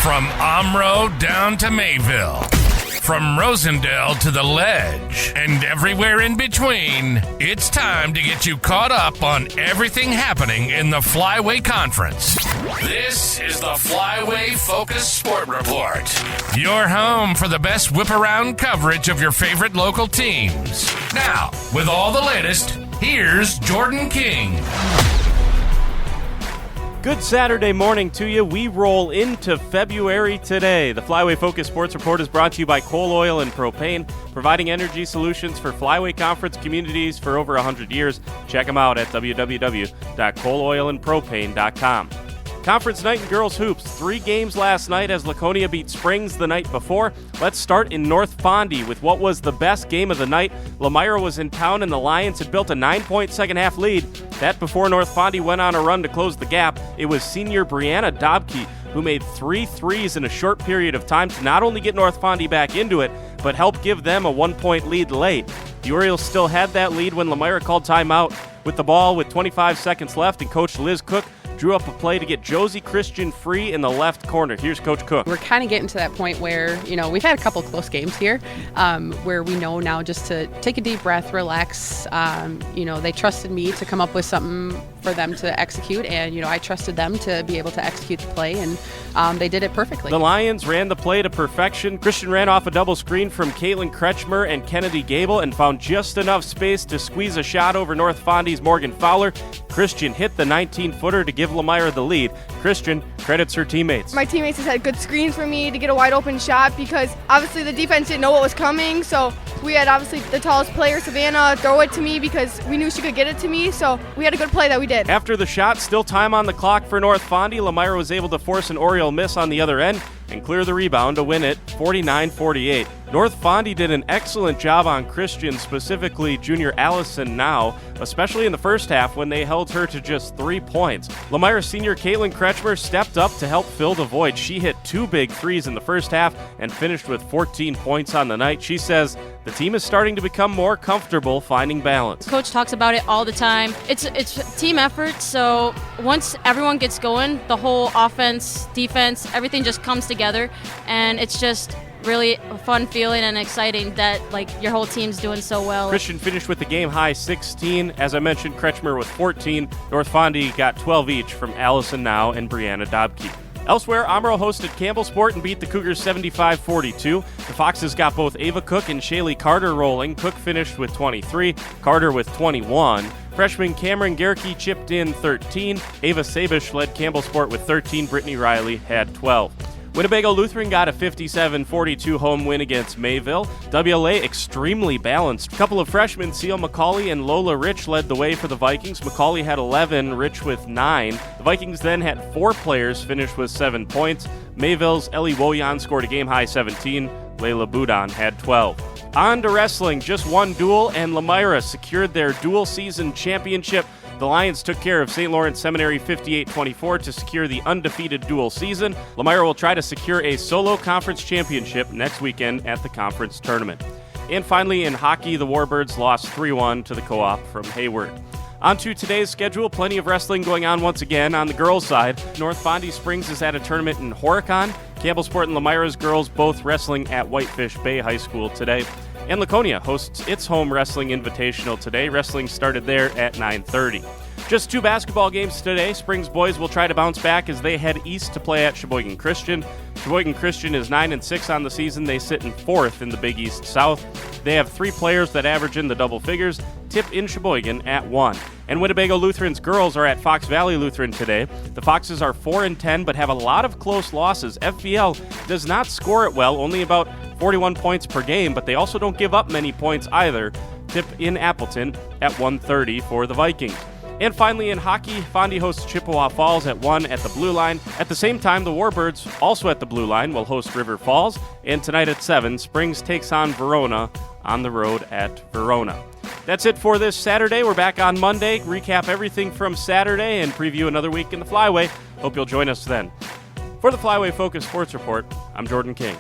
From Omro down to Mayville, from Rosendale to the Ledge, and everywhere in between, it's time to get you caught up on everything happening in the Flyway Conference. This is the Flyway Focus Sport Report, your home for the best whip-around coverage of your favorite local teams. Now, with all the latest, here's Jordan King. Good Saturday morning to you. We roll into February today. The Flyway Focus Sports Report is brought to you by Cole Oil and Propane, providing energy solutions for Flyway Conference Communities for over 100 years. Check them out at www.coleoilandpropane.com. Conference night in girls hoops. 3 games last night as Laconia beat Springs the night before. Let's start in North Fondy with what was the best game of the night. Lomira was in town and the Lions had built a 9-point second-half lead. That before North Fondy went on a run to close the gap. It was senior Brianna Dobke who made 3 threes in a short period of time to not only get North Fondy back into it, but help give them a 1-point lead late. The Orioles still had that lead when Lomira called timeout with the ball with 25 seconds left, and Coach Liz Cook drew up a play to get Josie Christian free in the left corner. Here's Coach Cook. We're kind of getting to that point where, we've had a couple close games here where we know now just to take a deep breath, relax. They trusted me to come up with something for them to execute, and, I trusted them to be able to execute the play, and they did it perfectly. The Lions ran the play to perfection. Christian ran off a double screen from Caitlin Kretschmer and Kennedy Gable and found just enough space to squeeze a shot over North Fondy's Morgan Fowler. Christian hit the 19-footer to give Lomira the lead. Christian credits her teammates. My teammates just had good screens for me to get a wide open shot because obviously the defense didn't know what was coming, so we had obviously the tallest player, Savannah, throw it to me because we knew she could get it to me, so we had a good play that we did. After the shot, still time on the clock for North Fondy. Lomira was able to force an Oriole miss on the other end and clear the rebound to win it 49-48. North Fondy did an excellent job on Christian, specifically junior Allison Now, especially in the first half when they held her to just 3 points. Lomira senior Caitlin Kretschmer stepped up to help fill the void. She hit 2 big threes in the first half and finished with 14 points on the night. She says the team is starting to become more comfortable finding balance. Coach talks about it all the time. It's a team effort, so once everyone gets going, the whole offense, defense, everything just comes together, and it's just really a fun feeling and exciting that your whole team's doing so well. Christian finished with the game high 16. As I mentioned, Kretschmer with 14. North Fondy got 12 each from Allison Now and Brianna Dobke. Elsewhere, Omro hosted Campbellsport and beat the Cougars 75-42. The Foxes got both Ava Cook and Shaylee Carter rolling. Cook finished with 23, Carter with 21. Freshman Cameron Gerke chipped in 13. Ava Sabish led Campbellsport with 13. Brittany Riley had 12. Winnebago Lutheran got a 57-42 home win against Mayville. WLA extremely balanced. A couple of freshmen, Seal McCauley and Lola Rich, led the way for the Vikings. McCauley had 11, Rich with 9. The Vikings then had 4 players finish with 7 points. Mayville's Ellie Woyan scored a game-high 17. Layla Boudon had 12. On to wrestling, just one duel, and Lomira secured their dual season championship. The Lions took care of St. Lawrence Seminary 58-24 to secure the undefeated dual season. Lomira will try to secure a solo conference championship next weekend at the conference tournament. And finally, in hockey, the Warbirds lost 3-1 to the Co-op from Hayward. On to today's schedule, plenty of wrestling going on once again. On the girls' side, North Fondy Springs is at a tournament in Horicon. Campbellsport and Lomira's girls both wrestling at Whitefish Bay High School today. And Laconia hosts its home wrestling invitational today. Wrestling started there at 9:30. Just 2 basketball games today. Springs boys will try to bounce back as they head east to play at Sheboygan Christian. Sheboygan Christian is 9-6 on the season. They sit in 4th in the Big East South. They have 3 players that average in the double figures. Tip in Sheboygan at 1. And Winnebago Lutheran's girls are at Fox Valley Lutheran today. The Foxes are 4-10 but have a lot of close losses. FVL does not score it well, only about 41 points per game, but they also don't give up many points either. Tip in Appleton at 1:30 for the Vikings. And finally in hockey, Fondy hosts Chippewa Falls at 1 at the Blue Line. At the same time, the Warbirds, also at the Blue Line, will host River Falls. And tonight at 7, Springs takes on Verona on the road at Verona. That's it for this Saturday. We're back on Monday, recap everything from Saturday, and preview another week in the Flyway. Hope you'll join us then. For the Flyway Focus Sports Report, I'm Jordan King.